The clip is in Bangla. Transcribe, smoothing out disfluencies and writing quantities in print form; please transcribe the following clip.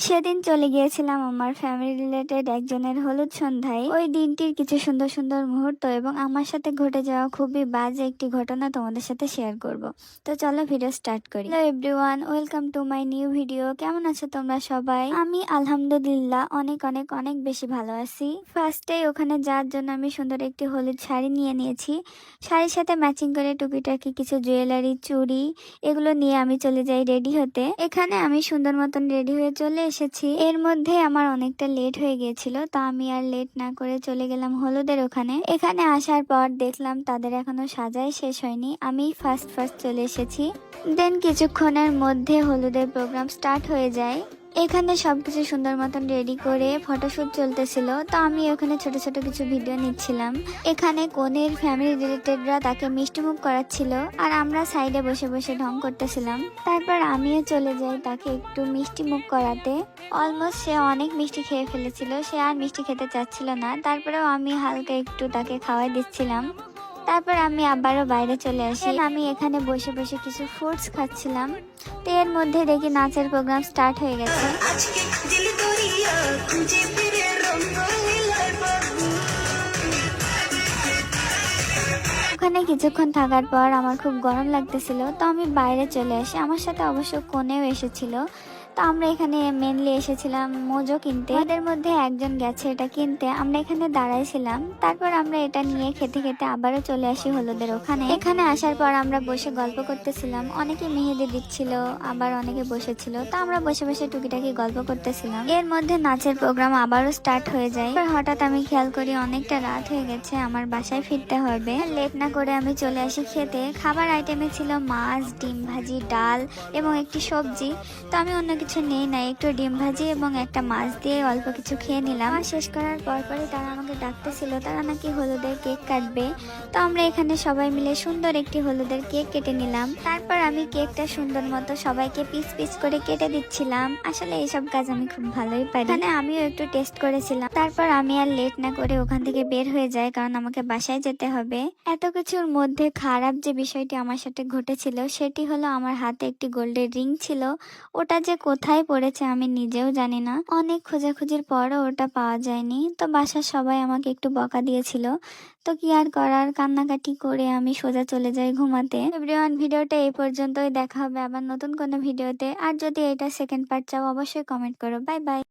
সেদিন চলে গিয়েছিলাম আমার ফ্যামিলি রিলেটেড একজনের হলুদ সন্ধ্যায়। ওই দিনটির কিছু সুন্দর সুন্দর মুহূর্ত এবং আমার সাথে ঘটে যাওয়া খুবই বাজে একটি ঘটনা তোমাদের সাথে শেয়ার করব। তো চলো ভিডিও স্টার্ট করি। Hello everyone, welcome to my new video. কেমন আছো তোমরা সবাই? আমি আলহামদুলিল্লাহ অনেক অনেক অনেক বেশি ভালো আছি। ফার্স্টে ওখানে যাওয়ার জন্য আমি সুন্দর একটি হলুদ শাড়ি নিয়ে নিয়েছি। শাড়ির সাথে ম্যাচিং করে টুকিটাকি কিছু জুয়েলারি, চুড়ি এগুলো নিয়ে আমি চলে যাই রেডি হতে। এখানে আমি সুন্দর মতন রেডি হয়ে চলে এসেছি। এর মধ্যে আমার অনেকটা লেট হয়ে গিয়েছিল, তো আমি আর লেট না করে চলে গেলাম হলুদের ওখানে। এখানে আসার পর দেখলাম তাদের এখনো সাজাই শেষ হয়নি। আমি ফার্স্ট ফার্স্ট চলে এসেছি। দেন কিছুক্ষণের মধ্যে হলুদের প্রোগ্রাম স্টার্ট হয়ে যায়। এখানে সবকিছু সুন্দর মতন রেডি করে ফটোশুট চলতেছিল, তো আমি ওখানে ছোট ছোট কিছু ভিডিও নিচ্ছিলাম। এখানে কনের ফ্যামিলি রিলেটেডরা তাকে মিষ্টি মুখ করাচ্ছিল আর আমরা সাইডে বসে বসে ঢং করতেছিলাম। তারপর আমিও চলে যাই তাকে একটু মিষ্টি মুখ করাতে। অলমোস্ট সে অনেক মিষ্টি খেয়ে ফেলেছিল, সে আর মিষ্টি খেতে চাচ্ছিল না। তারপরেও আমি হালকা একটু তাকে খাওয়াই দিচ্ছিলাম। তারপর আমি আবারও বাইরে চলে আসি। আমি এখানে বসে বসে কিছু ফ্রুটস খাচ্ছিলাম। তো এর মধ্যে দেখি নাচের প্রোগ্রাম স্টার্ট হয়ে গেছে। ওখানে কিছুক্ষণ থাকার পর আমার খুব গরম লাগতেছিল, তো আমি বাইরে চলে আসি। আমার সাথে অবশ্য কনেও এসেছিল। তো আমরা এখানে মেনলি এসেছিলাম মোজো কিনতে। এদের মধ্যে একজন গেছে এটা কিনতে, আমরা এখানে দাঁড়াইছিলাম। তারপর আমরা এটা নিয়ে খেতে খেতে আবারও চলে আসি হলুদের ওখানে। এখানে আসার পর আমরা বসে গল্প করতেছিলাম। অনেকে মেহেদি দিচ্ছিল, আবার অনেকে বসেছিল, তো আমরা বসে বসে টুকিটাকি গল্প করতেছিলাম। এর মধ্যে নাচের প্রোগ্রাম আবারও স্টার্ট হয়ে যায়। হঠাৎ আমি খেয়াল করি অনেকটা রাত হয়ে গেছে, আমার বাসায় ফিরতে হবে। লেট না করে আমি চলে আসি খেতে। খাবার আইটেমে ছিল মাছ, ডিম ভাজি, ডাল এবং একটি সবজি। তো আমি অন্য কিছু নেই না, একটু ডিম ভাজি এবং একটা মাছ দিয়ে অল্প কিছু খেয়ে নিলাম। শেষ করার পরপরই তারা আমাকে ডাকতেছিল, তারা নাকি হলুদের কেক কাটবে। তো আমরা এখানে সবাই মিলে সুন্দর একটি হলুদের কেক কেটে নিলাম। তারপর আমি কেকটা সুন্দর মতো সবাইকে পিস পিস করে কেটে দিচ্ছিলাম। আসলে এইসব কাজ আমি খুব ভালোই পারি। এখানে আমিও একটু টেস্ট করেছিলাম। তারপর আমি আর লেট না করে ওখান থেকে বের হয়ে যাই, কারণ আমাকে বাসায় যেতে হবে। এত কিছুর মধ্যে খারাপ যে বিষয়টি আমার সাথে ঘটেছিল সেটি হলো আমার হাতে একটি গোল্ডের রিং ছিল। ওটা যে কোথায় পড়েছে আমি নিজেও জানি না। অনেক খোঁজাখুঁজির পরও ওটা পাওয়া যায়নি। তো বাসার সবাই আমাকে একটু বকা দিয়েছিল। তো কি আর করার, কান্নাকাটি করে আমি সোজা চলে যাই ঘুমাতে। এভরিওয়ান, ভিডিওটা এই পর্যন্তই। দেখা হবে আবার নতুন কোনো ভিডিওতে। আর যদি এটা সেকেন্ড পার্ট চাও অবশ্যই কমেন্ট করো। Bye bye.